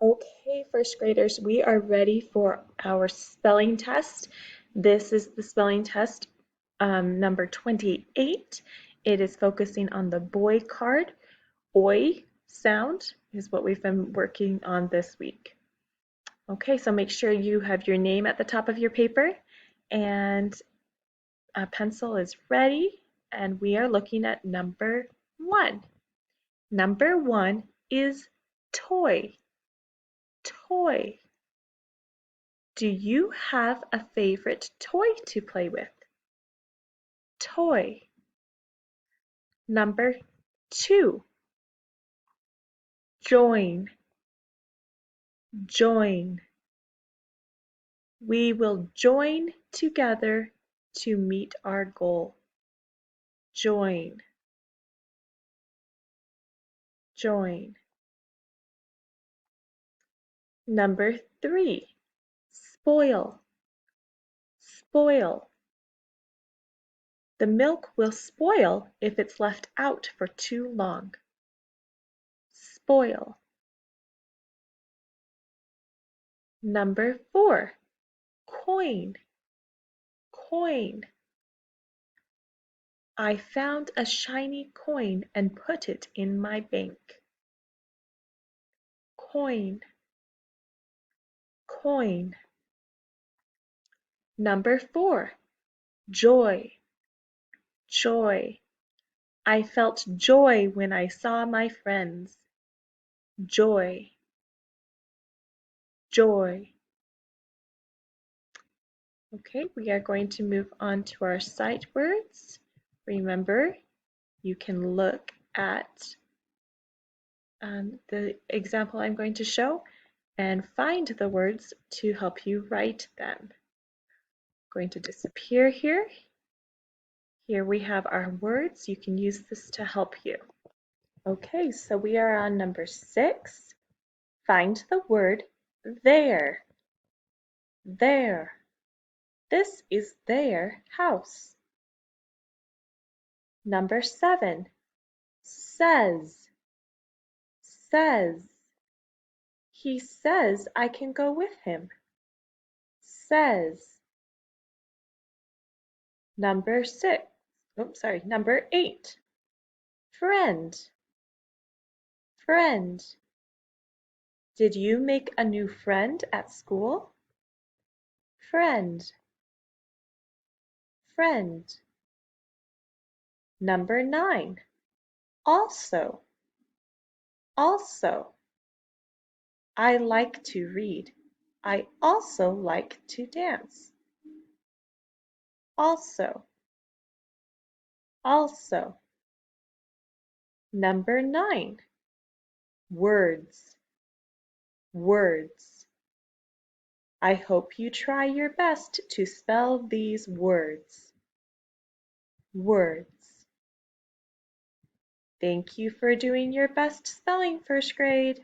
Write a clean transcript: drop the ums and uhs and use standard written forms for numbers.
Okay, first graders, we are ready for our spelling test. This is the spelling test number 28. It is focusing on the boy card. Oi sound is what we've been working on this week. Okay, so make sure you have your name at the top of your paper and a pencil is ready. And we are looking at number 1. Number 1 is toy. Toy. Do you have a favorite toy to play with? Toy. Number 2, join. Join. We will join together to meet our goal. Join. Join. Number 3, spoil. Spoil. The milk will spoil if it's left out for too long. Spoil. Number 4, coin. Coin. I found a shiny coin and put it in my bank. Coin. Coin. Number 4, joy. Joy. I felt joy when I saw my friends. Joy. Joy. Okay, we are going to move on to our sight words. Remember, you can look at the example I'm going to show and find the words to help you write them. I'm going to disappear here. Here we have our words. You can use this to help you. Okay, so we are on number 6. Find the word there. There. This is their house. Number 7. Says. Says. He says I can go with him. Says. Number 6. Number 8. Friend. Friend. Did you make a new friend at school? Friend. Friend. Number 9. Also. Also. I like to read. I also like to dance. Also. Also. Number 9. Words. Words. I hope you try your best to spell these words. Words. Thank you for doing your best spelling, first grade.